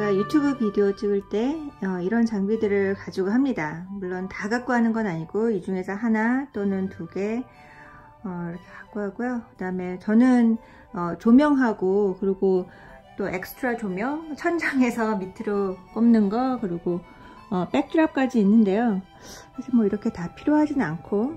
제가 유튜브 비디오 찍을 때 이런 장비들을 가지고 합니다. 물론 다 갖고 하는 건 아니고 이 중에서 하나 또는 두 개 이렇게 갖고 하고요. 그 다음에 저는 조명하고 그리고 또 엑스트라 조명 천장에서 밑으로 꼽는 거 그리고 백드랍까지 있는데요. 사실 뭐 이렇게 다 필요하진 않고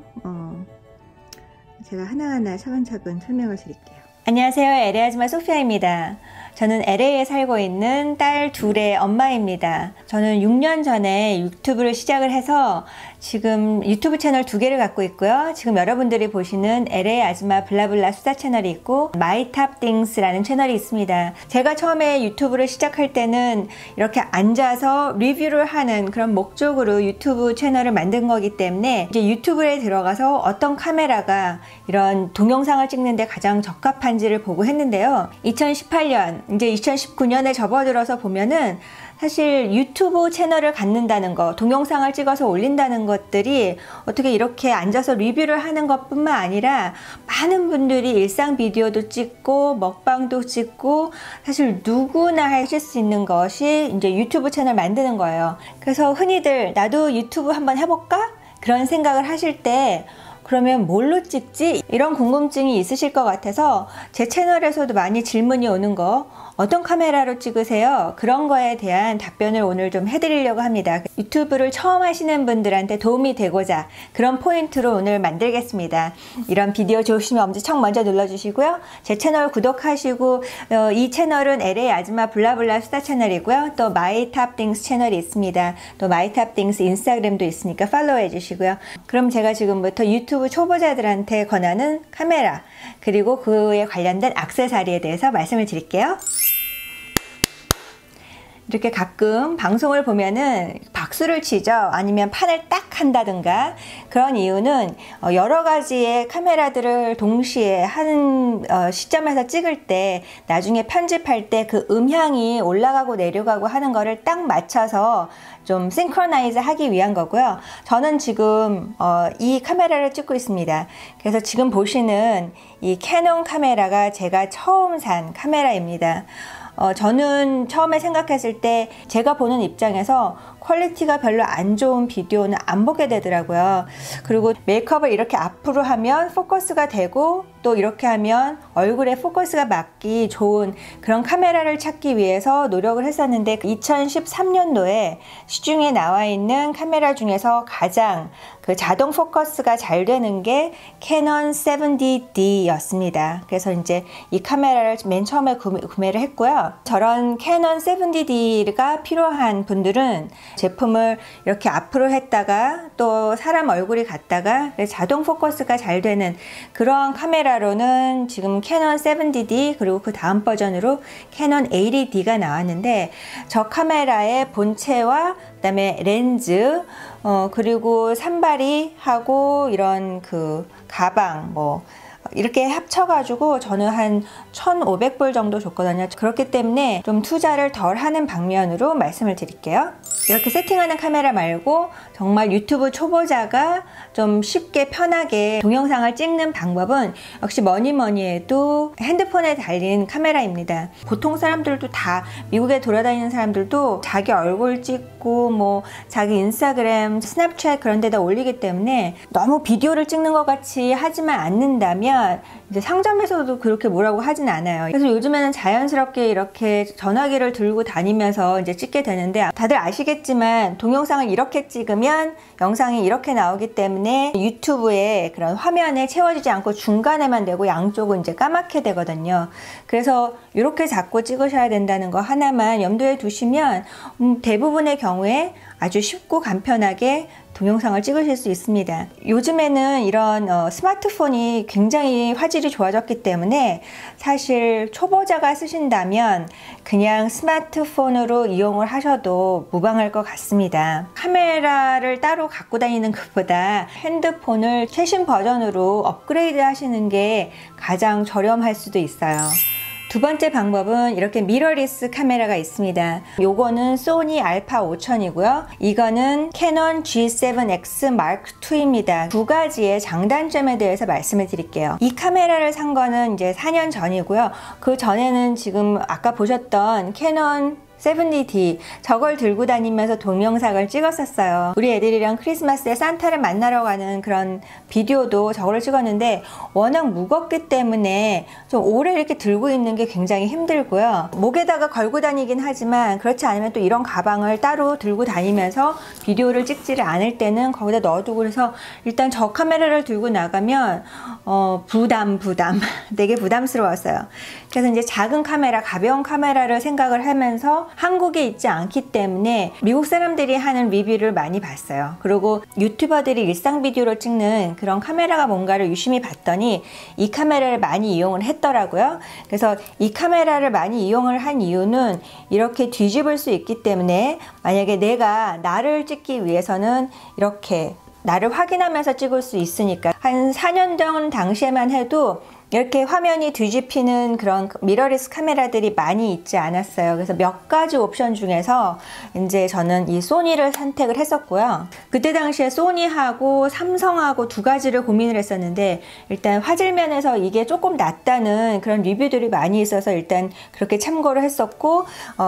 제가 하나하나 차근차근 설명을 드릴게요. 안녕하세요. LA 아줌마 소피아입니다. 저는 LA에 살고 있는 딸 둘의 엄마입니다. 저는 6년 전에 유튜브를 시작을 해서 지금 유튜브 채널 2개를 갖고 있고요. 지금 여러분들이 보시는 LA 아줌마 블라블라 수다 채널이 있고 My Top Things라는 채널이 있습니다. 제가 처음에 유튜브를 시작할 때는 이렇게 앉아서 리뷰를 하는 그런 목적으로 유튜브 채널을 만든 거기 때문에 이제 유튜브에 들어가서 어떤 카메라가 이런 동영상을 찍는데 가장 적합한지를 보고 했는데요. 2018년 이제 2019년에 접어들어서 보면은 사실 유튜브 채널을 갖는다는 거, 동영상을 찍어서 올린다는 것들이 어떻게 이렇게 앉아서 리뷰를 하는 것뿐만 아니라 많은 분들이 일상 비디오도 찍고 먹방도 찍고 사실 누구나 하실 수 있는 것이 이제 유튜브 채널 만드는 거예요. 그래서 흔히들 나도 유튜브 한번 해볼까? 그런 생각을 하실 때 그러면 뭘로 찍지? 이런 궁금증이 있으실 것 같아서 제 채널에서도 많이 질문이 오는 거 어떤 카메라로 찍으세요? 그런 거에 대한 답변을 오늘 좀 해드리려고 합니다. 유튜브를 처음 하시는 분들한테 도움이 되고자 그런 포인트로 오늘 만들겠습니다. 이런 비디오 좋으시면 엄지척 먼저 눌러주시고요. 제 채널 구독하시고 이 채널은 LA 아줌마 블라블라 수다 채널이고요. 또 My Top Things 채널이 있습니다. 또 My Top Things 인스타그램도 있으니까 팔로우 해주시고요. 그럼 제가 지금부터 유튜브 초보자들한테 권하는 카메라 그리고 그에 관련된 액세서리에 대해서 말씀을 드릴게요. 이렇게 가끔 방송을 보면은 박수를 치죠. 아니면 판을 딱 한다든가. 그런 이유는 여러 가지의 카메라들을 동시에 한 시점에서 찍을 때 나중에 편집할 때 그 음향이 올라가고 내려가고 하는 거를 딱 맞춰서 좀 싱크로나이즈 하기 위한 거고요. 저는 지금 이 카메라를 찍고 있습니다. 그래서 지금 보시는 이 캐논 카메라가 제가 처음 산 카메라입니다. 저는 처음에 생각했을 때 제가 보는 입장에서 퀄리티가 별로 안 좋은 비디오는 안 보게 되더라고요. 그리고 메이크업을 이렇게 앞으로 하면 포커스가 되고 또 이렇게 하면 얼굴에 포커스가 맞기 좋은 그런 카메라를 찾기 위해서 노력을 했었는데 2013년도에 시중에 나와 있는 카메라 중에서 가장 그 자동 포커스가 잘 되는 게 캐논 70D 였습니다. 그래서 이제 이 카메라를 맨 처음에 구매를 했고요. 저런 캐논 70D가 필요한 분들은 제품을 이렇게 앞으로 했다가 또 사람 얼굴이 갔다가 자동 포커스가 잘 되는 그런 카메라로는 지금 캐논 70D 그리고 그 다음 버전으로 캐논 80D가 나왔는데 저 카메라의 본체와 그다음에 렌즈 그리고 산발이 하고 이런 그 가방 뭐 이렇게 합쳐가지고 저는 한 1,500불 정도 줬거든요. 그렇기 때문에 좀 투자를 덜 하는 방면으로 말씀을 드릴게요. 이렇게 세팅하는 카메라 말고 정말 유튜브 초보자가 좀 쉽게 편하게 동영상을 찍는 방법은 역시 뭐니 해도 핸드폰에 달린 카메라입니다. 보통 사람들도 다 미국에 돌아다니는 사람들도 자기 얼굴 찍고 뭐 자기 인스타그램, 스냅챗 그런 데다 올리기 때문에 너무 비디오를 찍는 것 같이 하지만 않는다면 이제 상점에서도 그렇게 뭐라고 하진 않아요. 그래서 요즘에는 자연스럽게 이렇게 전화기를 들고 다니면서 이제 찍게 되는데 다들 아시겠지만 동영상을 이렇게 찍으면 영상이 이렇게 나오기 때문에 유튜브에 그런 화면에 채워지지 않고 중간에만 되고 양쪽은 이제 까맣게 되거든요. 그래서 이렇게 잡고 찍으셔야 된다는 거 하나만 염두에 두시면 대부분의 경우에 아주 쉽고 간편하게 동영상을 찍으실 수 있습니다. 요즘에는 이런 스마트폰이 굉장히 화질이 좋아졌기 때문에 사실 초보자가 쓰신다면 그냥 스마트폰으로 이용을 하셔도 무방할 것 같습니다. 카메라를 따로 갖고 다니는 것보다 핸드폰을 최신 버전으로 업그레이드 하시는 게 가장 저렴할 수도 있어요. 두 번째 방법은 이렇게 미러리스 카메라가 있습니다. 요거는 소니 알파 5000이고요. 이거는 캐논 G7X Mark II입니다. 두 가지의 장단점에 대해서 말씀을 드릴게요. 이 카메라를 산 거는 이제 4년 전이고요. 그 전에는 지금 아까 보셨던 캐논 70D 저걸 들고 다니면서 동영상을 찍었었어요. 우리 애들이랑 크리스마스에 산타를 만나러 가는 그런 비디오도 저거를 찍었는데 워낙 무겁기 때문에 좀 오래 이렇게 들고 있는 게 굉장히 힘들고요. 목에다가 걸고 다니긴 하지만 그렇지 않으면 또 이런 가방을 따로 들고 다니면서 비디오를 찍지를 않을 때는 거기다 넣어두고, 그래서 일단 저 카메라를 들고 나가면 부담 되게 부담스러웠어요. 그래서 이제 작은 카메라, 가벼운 카메라를 생각을 하면서 한국에 있지 않기 때문에 미국 사람들이 하는 리뷰를 많이 봤어요. 그리고 유튜버들이 일상 비디오를 찍는 그런 카메라가 뭔가를 유심히 봤더니 이 카메라를 많이 이용을 했더라고요. 그래서 이 카메라를 많이 이용을 한 이유는 이렇게 뒤집을 수 있기 때문에, 만약에 내가 나를 찍기 위해서는 이렇게 나를 확인하면서 찍을 수 있으니까. 한 4년 전 당시에만 해도 이렇게 화면이 뒤집히는 그런 미러리스 카메라들이 많이 있지 않았어요. 그래서 몇 가지 옵션 중에서 이제 저는 이 소니를 선택을 했었고요. 그때 당시에 소니하고 삼성하고 두 가지를 고민을 했었는데, 일단 화질 면에서 이게 조금 낫다는 그런 리뷰들이 많이 있어서 일단 그렇게 참고를 했었고,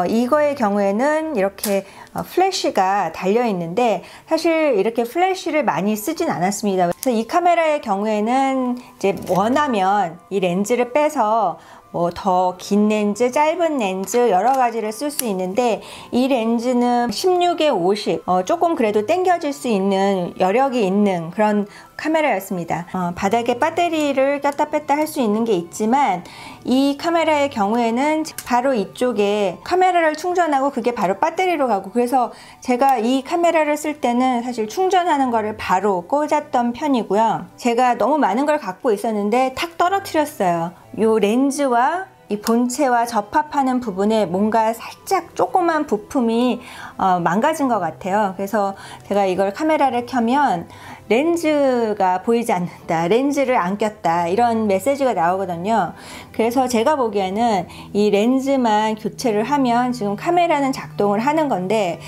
이거의 경우에는 이렇게 플래시가 달려 있는데 사실 이렇게 플래시를 많이 쓰진 않았습니다. 그래서 이 카메라의 경우에는 이제 원하면 이 렌즈를 빼서 뭐 더 긴 렌즈, 짧은 렌즈 여러 가지를 쓸 수 있는데, 이 렌즈는 16에 50 조금 그래도 당겨질 수 있는 여력이 있는 그런 카메라였습니다. 바닥에 배터리를 꼈다 뺐다 할 수 있는 게 있지만 이 카메라의 경우에는 바로 이쪽에 카메라를 충전하고 그게 바로 배터리로 가고, 그래서 제가 이 카메라를 쓸 때는 사실 충전하는 거를 바로 꽂았던 편이고요. 제가 너무 많은 걸 갖고 있었는데 탁 떨어뜨렸어요. 이 렌즈와 이 본체와 접합하는 부분에 뭔가 살짝 조그만 부품이 망가진 것 같아요. 그래서 제가 이걸 카메라를 켜면 렌즈가 보이지 않는다, 렌즈를 안 꼈다, 이런 메시지가 나오거든요. 그래서 제가 보기에는 이 렌즈만 교체를 하면 지금 카메라는 작동을 하는 건데,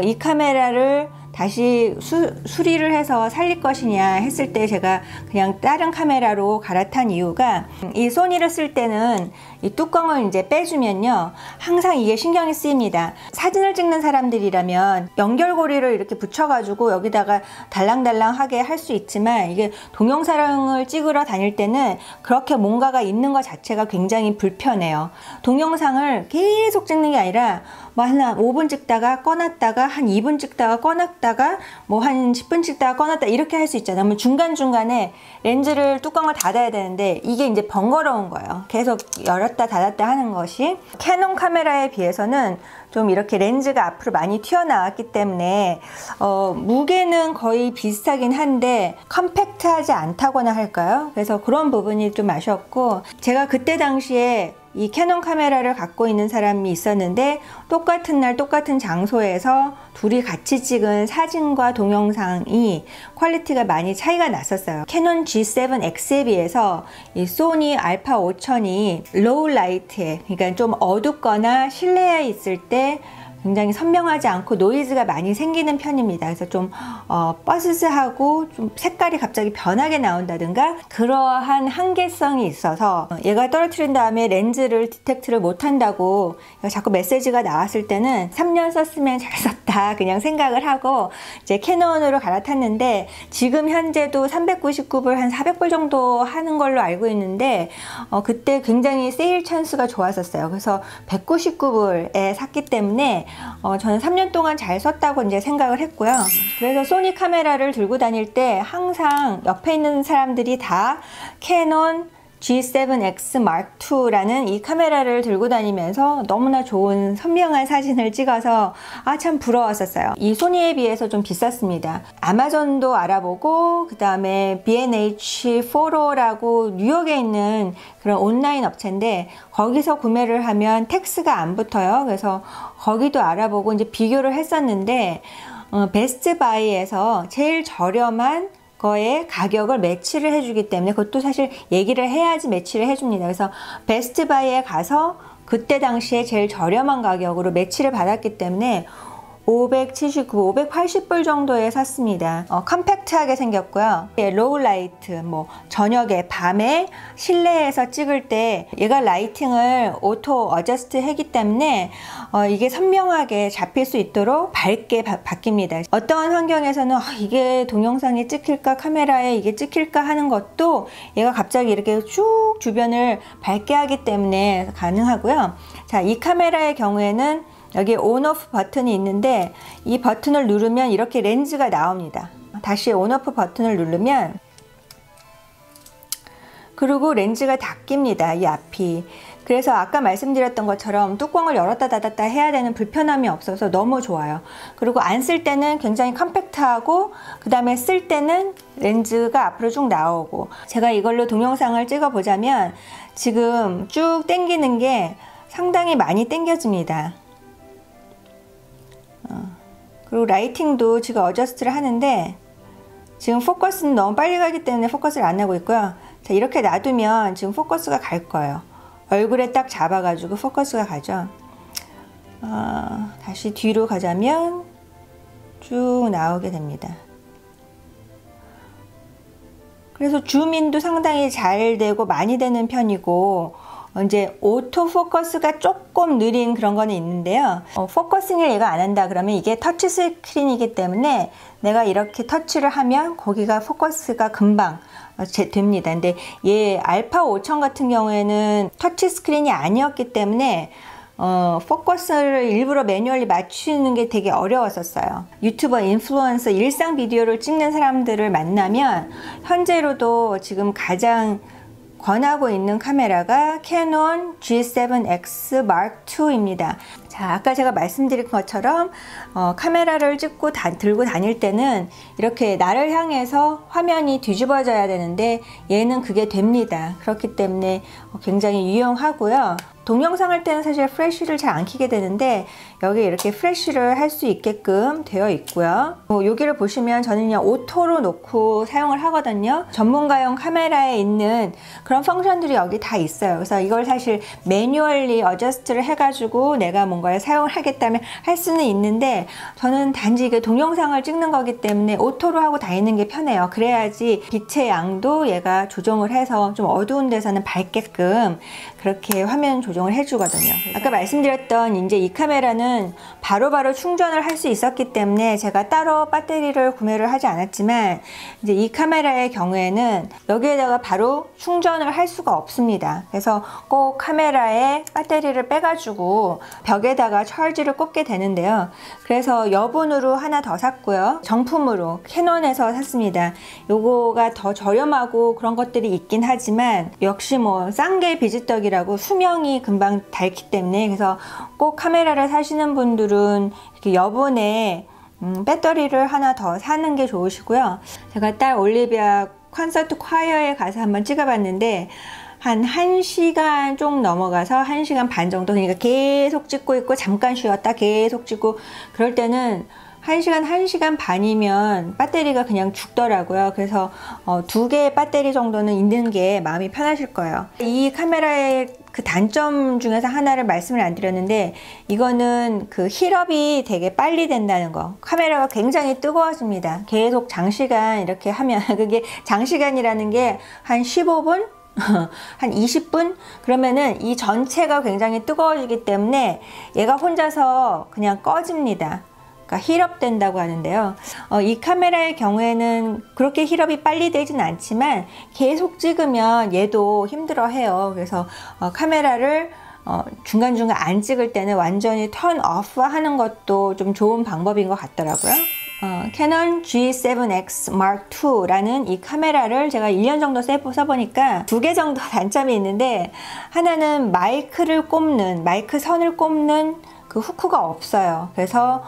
이 카메라를 다시 수리를 해서 살릴 것이냐 했을 때 제가 그냥 다른 카메라로 갈아탄 이유가, 이 소니를 쓸 때는 이 뚜껑을 이제 빼주면요, 항상 이게 신경이 쓰입니다. 사진을 찍는 사람들이라면 연결고리를 이렇게 붙여가지고 여기다가 달랑달랑하게 할 수 있지만, 이게 동영상을 찍으러 다닐 때는 그렇게 뭔가가 있는 것 자체가 굉장히 불편해요. 동영상을 계속 찍는 게 아니라 뭐 한 5분 찍다가 꺼놨다가 한 2분 찍다가 꺼놨다가 뭐 한 10분 찍다가 꺼놨다, 이렇게 할 수 있잖아요. 그러면 중간중간에 렌즈를 뚜껑을 닫아야 되는데 이게 이제 번거로운 거예요. 계속 열었다 닫았다 하는 것이. 캐논 카메라에 비해서는 좀 이렇게 렌즈가 앞으로 많이 튀어나왔기 때문에 무게는 거의 비슷하긴 한데 컴팩트하지 않다거나 할까요? 그래서 그런 부분이 좀 아쉬웠고, 제가 그때 당시에 이 캐논 카메라를 갖고 있는 사람이 있었는데 똑같은 날 똑같은 장소에서 둘이 같이 찍은 사진과 동영상이 퀄리티가 많이 차이가 났었어요. 캐논 G7X에 비해서 이 소니 알파 5000이 로우 라이트에, 그러니까 좀 어둡거나 실내에 있을 때 굉장히 선명하지 않고 노이즈가 많이 생기는 편입니다. 그래서 좀 버스스하고 좀 색깔이 갑자기 변하게 나온다든가 그러한 한계성이 있어서 얘가 떨어뜨린 다음에 렌즈를 디텍트를 못한다고 자꾸 메시지가 나왔을 때는 3년 썼으면 잘 썼다 그냥 생각을 하고 이제 캐논으로 갈아탔는데, 지금 현재도 399불 한 400불 정도 하는 걸로 알고 있는데 그때 굉장히 세일 찬스가 좋았었어요. 그래서 199불에 샀기 때문에 저는 3년 동안 잘 썼다고 이제 생각을 했고요. 그래서 소니 카메라를 들고 다닐 때 항상 옆에 있는 사람들이 다 캐논 G7X Mark II라는 이 카메라를 들고 다니면서 너무나 좋은 선명한 사진을 찍어서 참 부러웠었어요. 이 소니에 비해서 좀 비쌌습니다. 아마존도 알아보고, 그 다음에 B&H 포로라고 뉴욕에 있는 그런 온라인 업체인데 거기서 구매를 하면 텍스가 안 붙어요. 그래서 거기도 알아보고 이제 비교를 했었는데 베스트 바이에서 제일 저렴한 거에 가격을 매치를 해주기 때문에, 그것도 사실 얘기를 해야지 매치를 해줍니다. 그래서 베스트 바이에 가서 그때 당시에 제일 저렴한 가격으로 매치를 받았기 때문에 579, 580불 정도에 샀습니다. 컴팩트하게 생겼고요. 로우 라이트, 뭐 저녁에, 밤에 실내에서 찍을 때 얘가 라이팅을 오토 어저스트 하기 때문에 이게 선명하게 잡힐 수 있도록 밝게 바뀝니다. 어떠한 환경에서는 이게 동영상에 찍힐까, 카메라에 이게 찍힐까 하는 것도 얘가 갑자기 이렇게 쭉 주변을 밝게 하기 때문에 가능하고요. 자, 이 카메라의 경우에는 여기 온오프 버튼이 있는데 이 버튼을 누르면 이렇게 렌즈가 나옵니다. 다시 온오프 버튼을 누르면, 그리고 렌즈가 닫힙니다. 이 앞이. 그래서 아까 말씀드렸던 것처럼 뚜껑을 열었다 닫았다 해야 되는 불편함이 없어서 너무 좋아요. 그리고 안 쓸 때는 굉장히 컴팩트하고, 그 다음에 쓸 때는 렌즈가 앞으로 쭉 나오고. 제가 이걸로 동영상을 찍어 보자면 지금 쭉 당기는 게 상당히 많이 당겨집니다. 그리고 라이팅도 지금 어저스트를 하는데 지금 포커스는 너무 빨리 가기 때문에 포커스를 안 하고 있고요. 자, 이렇게 놔두면 지금 포커스가 갈 거예요. 얼굴에 딱 잡아가지고 포커스가 가죠. 다시 뒤로 가자면 쭉 나오게 됩니다. 그래서 줌인도 상당히 잘 되고 많이 되는 편이고, 이제 오토 포커스가 조금 느린 그런 거는 있는데요. 포커싱을 얘가 안 한다 그러면 이게 터치 스크린이기 때문에 내가 이렇게 터치를 하면 거기가 포커스가 금방 됩니다. 근데 얘 알파 5000 같은 경우에는 터치 스크린이 아니었기 때문에 포커스를 일부러 매뉴얼리 맞추는 게 되게 어려웠었어요. 유튜버, 인플루언서, 일상 비디오를 찍는 사람들을 만나면 현재로도 지금 가장 권하고 있는 카메라가 캐논 G7X Mark II입니다. 자, 아까 제가 말씀드린 것처럼 카메라를 찍고 들고 다닐 때는 이렇게 나를 향해서 화면이 뒤집어져야 되는데 얘는 그게 됩니다. 그렇기 때문에 굉장히 유용하고요. 동영상 할 때는 사실 플래시를 잘 안 켜게 되는데 여기 이렇게 플래시를 할 수 있게끔 되어 있고요. 여기를 보시면 저는 그냥 오토로 놓고 사용을 하거든요. 전문가용 카메라에 있는 그런 펑션들이 여기 다 있어요. 그래서 이걸 사실 매뉴얼리 어저스트를 해가지고 내가 뭔가를 사용을 하겠다면 할 수는 있는데 저는 단지 이게 동영상을 찍는 거기 때문에 오토로 하고 다니는 게 편해요. 그래야지 빛의 양도 얘가 조정을 해서 좀 어두운 데서는 밝게끔 그렇게 화면 조정을 해주거든요. 아까 말씀드렸던 이제 이 카메라는 바로바로 충전을 할 수 있었기 때문에 제가 따로 배터리를 구매를 하지 않았지만 이제 이 카메라의 경우에는 여기에다가 바로 충전을 할 수가 없습니다. 그래서 꼭 카메라에 배터리를 빼가지고 벽에다가 찰지를 꽂게 되는데요. 그래서 여분으로 하나 더 샀고요. 정품으로 캐논에서 샀습니다. 요거가 더 저렴하고 그런 것들이 있긴 하지만 역시 뭐 싼 게 비지떡이라고 수명이 금방 닳기 때문에, 그래서 꼭 카메라를 사시는 분들은 이렇게 여분에 배터리를 하나 더 사는 게 좋으시고요. 제가 딸 올리비아 콘서트 콰이어에 가서 한번 찍어봤는데 한 1시간 좀 넘어가서 1시간 반 정도, 그러니까 계속 찍고 있고 잠깐 쉬었다 계속 찍고, 그럴 때는 1시간 반이면 배터리가 그냥 죽더라고요. 그래서 2개의 배터리 정도는 있는 게 마음이 편하실 거예요. 이 카메라의 그 단점 중에서 하나를 말씀을 안 드렸는데, 이거는 그 힐업이 되게 빨리 된다는 거. 카메라가 굉장히 뜨거워집니다. 계속 장시간 이렇게 하면 그게 장시간이라는 게 한 15분? 한 20분? 그러면은 이 전체가 굉장히 뜨거워지기 때문에 얘가 혼자서 그냥 꺼집니다. 그러니까 힐업 된다고 하는데요. 이 카메라의 경우에는 그렇게 힐업이 빨리 되진 않지만 계속 찍으면 얘도 힘들어해요. 그래서 카메라를 중간중간 안 찍을 때는 완전히 턴 오프 하는 것도 좀 좋은 방법인 것 같더라고요. 캐논 G7X Mark II라는 이 카메라를 제가 1년 정도 써보니까 2개 정도 단점이 있는데, 하나는 마이크를 꼽는, 마이크 선을 꼽는 그 후크가 없어요. 그래서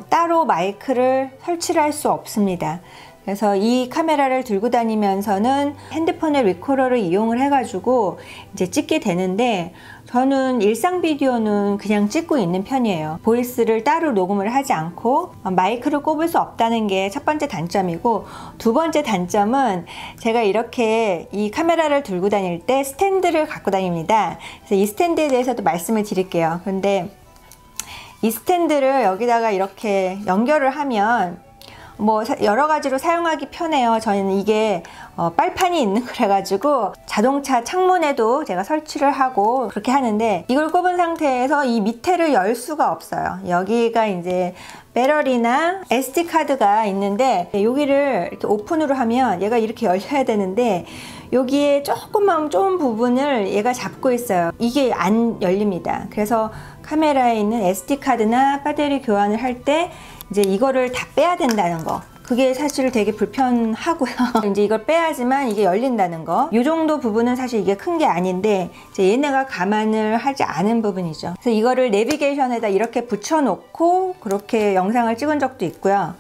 따로 마이크를 설치를 할 수 없습니다. 그래서 이 카메라를 들고 다니면서는 핸드폰의 리코더를 이용을 해가지고 이제 찍게 되는데, 저는 일상 비디오는 그냥 찍고 있는 편이에요. 보이스를 따로 녹음을 하지 않고 마이크를 꼽을 수 없다는 게 첫 번째 단점이고, 두 번째 단점은 제가 이렇게 이 카메라를 들고 다닐 때 스탠드를 갖고 다닙니다. 그래서 이 스탠드에 대해서도 말씀을 드릴게요. 그런데 이 스탠드를 여기다가 이렇게 연결을 하면 뭐 여러 가지로 사용하기 편해요. 저는 이게 빨판이 있는 거라 가지고 자동차 창문에도 제가 설치를 하고 그렇게 하는데, 이걸 꼽은 상태에서 이 밑에를 열 수가 없어요. 여기가 이제 배터리나 SD 카드가 있는데, 여기를 이렇게 오픈으로 하면 얘가 이렇게 열려야 되는데 여기에 조금만 좁은 부분을 얘가 잡고 있어요. 이게 안 열립니다. 그래서 카메라에 있는 SD 카드나 배터리 교환을 할 때 이제 이거를 다 빼야 된다는 거, 그게 사실 되게 불편하고요. 이제 이걸 빼야지만 이게 열린다는 거. 이 정도 부분은 사실 이게 큰 게 아닌데 이제 얘네가 감안을 하지 않은 부분이죠. 그래서 이거를 내비게이션에다 이렇게 붙여놓고 그렇게 영상을 찍은 적도 있고요.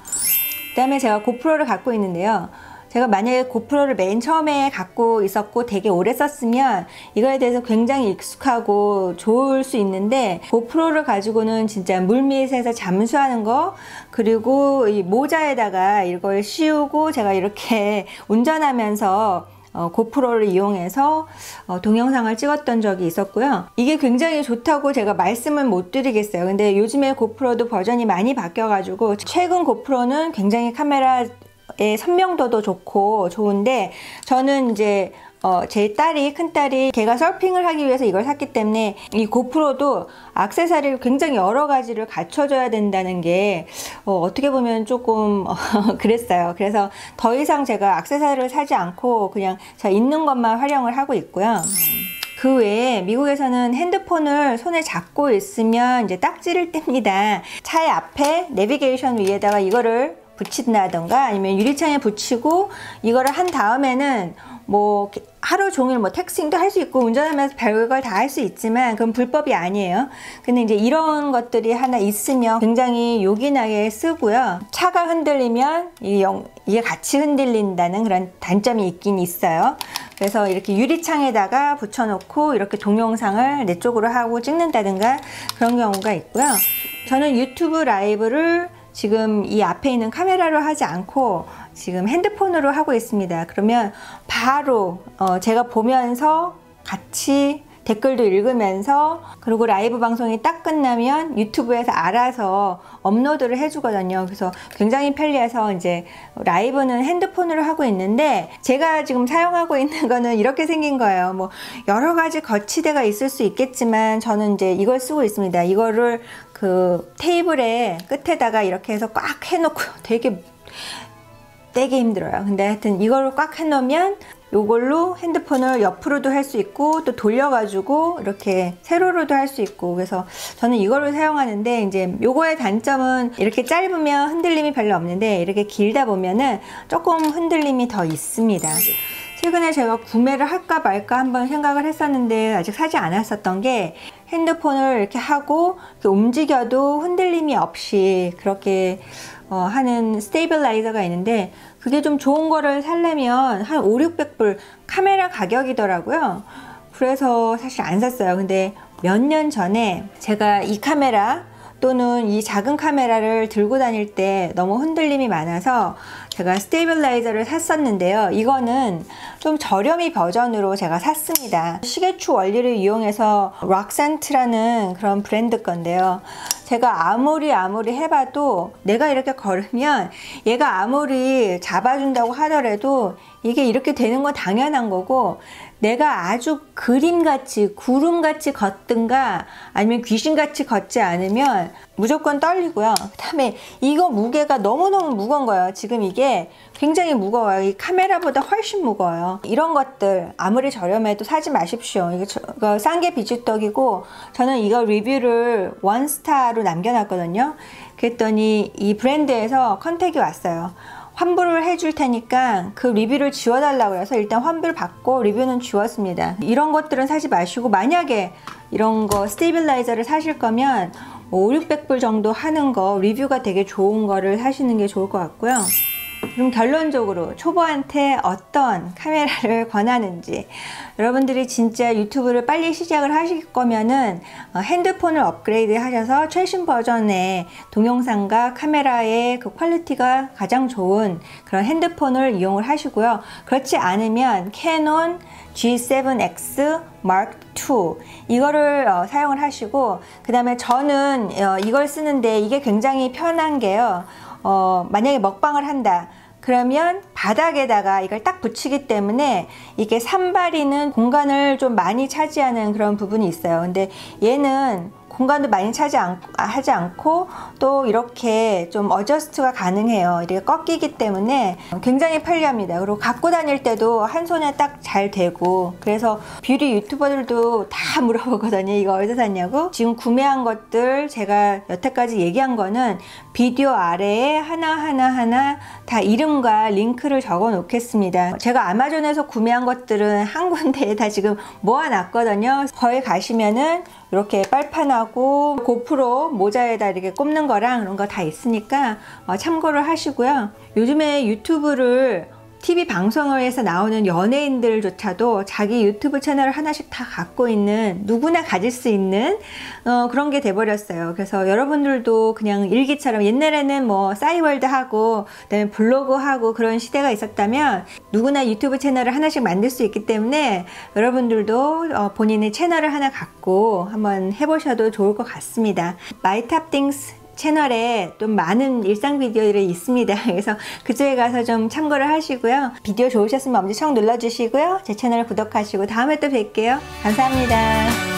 그 다음에 제가 고프로를 갖고 있는데요. 제가 만약에 고프로를 맨 처음에 갖고 있었고 되게 오래 썼으면 이거에 대해서 굉장히 익숙하고 좋을 수 있는데, 고프로를 가지고는 진짜 물밑에서 잠수하는 거, 그리고 이 모자에다가 이걸 씌우고 제가 이렇게 운전하면서 고프로를 이용해서 동영상을 찍었던 적이 있었고요. 이게 굉장히 좋다고 제가 말씀을 못 드리겠어요. 근데 요즘에 고프로도 버전이 많이 바뀌어 가지고 최근 고프로는 굉장히 카메라의 선명도도 좋고 좋은데, 저는 이제 제 딸이, 큰딸이 걔가 서핑을 하기 위해서 이걸 샀기 때문에 이 고프로도 액세서리를 굉장히 여러 가지를 갖춰줘야 된다는 게 어떻게 보면 조금 그랬어요. 그래서 더 이상 제가 액세서리를 사지 않고 그냥 저 있는 것만 활용을 하고 있고요. 그 외에 미국에서는 핸드폰을 손에 잡고 있으면 이제 딱지를 뗍니다. 차의 앞에 내비게이션 위에다가 이거를 붙인다던가 아니면 유리창에 붙이고 이거를 한 다음에는 뭐 하루 종일 뭐 텍스팅도 할 수 있고 운전하면서 별걸 다 할 수 있지만 그건 불법이 아니에요. 근데 이제 이런 것들이 하나 있으면 굉장히 요긴하게 쓰고요. 차가 흔들리면 이게 같이 흔들린다는 그런 단점이 있긴 있어요. 그래서 이렇게 유리창에다가 붙여놓고 이렇게 동영상을 내 쪽으로 하고 찍는다든가 그런 경우가 있고요. 저는 유튜브 라이브를 지금 이 앞에 있는 카메라로 하지 않고 지금 핸드폰으로 하고 있습니다. 그러면 바로 제가 보면서 같이 댓글도 읽으면서, 그리고 라이브 방송이 딱 끝나면 유튜브에서 알아서 업로드를 해주거든요. 그래서 굉장히 편리해서 이제 라이브는 핸드폰으로 하고 있는데, 제가 지금 사용하고 있는 거는 이렇게 생긴 거예요. 뭐 여러 가지 거치대가 있을 수 있겠지만 저는 이제 이걸 쓰고 있습니다. 이거를 그 테이블의 끝에다가 이렇게 해서 꽉 해놓고 되게 힘들어요. 근데 하여튼 이걸 꽉 해놓으면 이걸로 핸드폰을 옆으로도 할 수 있고 또 돌려가지고 이렇게 세로로도 할 수 있고, 그래서 저는 이거를 사용하는데, 이제 요거의 단점은 이렇게 짧으면 흔들림이 별로 없는데 이렇게 길다 보면은 조금 흔들림이 더 있습니다. 최근에 제가 구매를 할까 말까 한번 생각을 했었는데 아직 사지 않았었던 게, 핸드폰을 이렇게 하고 이렇게 움직여도 흔들림이 없이 그렇게 하는 스테이블라이저가 있는데, 그게 좀 좋은 거를 사려면 한 500~600불 카메라 가격이더라고요. 그래서 사실 안 샀어요. 근데 몇 년 전에 제가 이 카메라 또는 이 작은 카메라를 들고 다닐 때 너무 흔들림이 많아서 제가 스테이블라이저를 샀었는데요. 이거는 좀 저렴이 버전으로 제가 샀습니다. 시계추 원리를 이용해서 락센트라는 그런 브랜드 건데요. 제가 아무리 해봐도 내가 이렇게 걸으면 얘가 아무리 잡아준다고 하더라도 이게 이렇게 되는 건 당연한 거고, 내가 아주 그림같이 구름같이 걷든가 아니면 귀신같이 걷지 않으면 무조건 떨리고요. 그 다음에 이거 무게가 너무너무 무거운 거예요. 지금 이게 굉장히 무거워요. 이 카메라보다 훨씬 무거워요. 이런 것들 아무리 저렴해도 사지 마십시오. 이거 싼 게 비지떡이고, 저는 이거 리뷰를 1스타로 남겨놨거든요. 그랬더니 이 브랜드에서 컨택이 왔어요. 환불을 해줄 테니까 그 리뷰를 지워달라고 해서 일단 환불 받고 리뷰는 지웠습니다. 이런 것들은 사지 마시고, 만약에 이런 거 스테이블라이저를 사실 거면 500~600불 정도 하는 거, 리뷰가 되게 좋은 거를 사시는 게 좋을 것 같고요. 그럼 결론적으로 초보한테 어떤 카메라를 권하는지, 여러분들이 진짜 유튜브를 빨리 시작을 하실 거면은 핸드폰을 업그레이드 하셔서 최신 버전의 동영상과 카메라의 그 퀄리티가 가장 좋은 그런 핸드폰을 이용을 하시고요. 그렇지 않으면 캐논 G7X Mark II 이거를 사용을 하시고, 그 다음에 저는 이걸 쓰는데 이게 굉장히 편한 게요. 만약에 먹방을 한다 그러면 바닥에다가 이걸 딱 붙이기 때문에 이게 산발이는 공간을 좀 많이 차지하는 그런 부분이 있어요. 근데 얘는 공간도 많이 하지 않고 또 이렇게 좀 어저스트가 가능해요. 이렇게 꺾이기 때문에 굉장히 편리합니다. 그리고 갖고 다닐 때도 한 손에 딱 잘 되고, 그래서 뷰티 유튜버들도 다 물어보거든요. 이거 어디서 샀냐고. 지금 구매한 것들 제가 여태까지 얘기한 거는 비디오 아래에 하나하나 다 이름과 링크를 적어 놓겠습니다. 제가 아마존에서 구매한 것들은 한 군데에 다 지금 모아놨거든요. 거기 가시면은 이렇게 빨판하고 고프로 모자에다 이렇게 꼽는 거랑 그런 거 다 있으니까 참고를 하시고요. 요즘에 유튜브를 TV 방송을 해서 나오는 연예인들조차도 자기 유튜브 채널을 하나씩 다 갖고 있는, 누구나 가질 수 있는 그런 게 돼버렸어요. 그래서 여러분들도 그냥 일기처럼, 옛날에는 뭐 싸이월드 하고 그다음에 블로그 하고 그런 시대가 있었다면 누구나 유튜브 채널을 하나씩 만들 수 있기 때문에 여러분들도 본인의 채널을 하나 갖고 한번 해보셔도 좋을 것 같습니다. 마이탑띵스 채널에 좀 많은 일상 비디오들이 있습니다. 그래서 그쪽에 가서 좀 참고를 하시고요. 비디오 좋으셨으면 엄지 청 눌러주시고요. 제 채널 구독하시고 다음에 또 뵐게요. 감사합니다.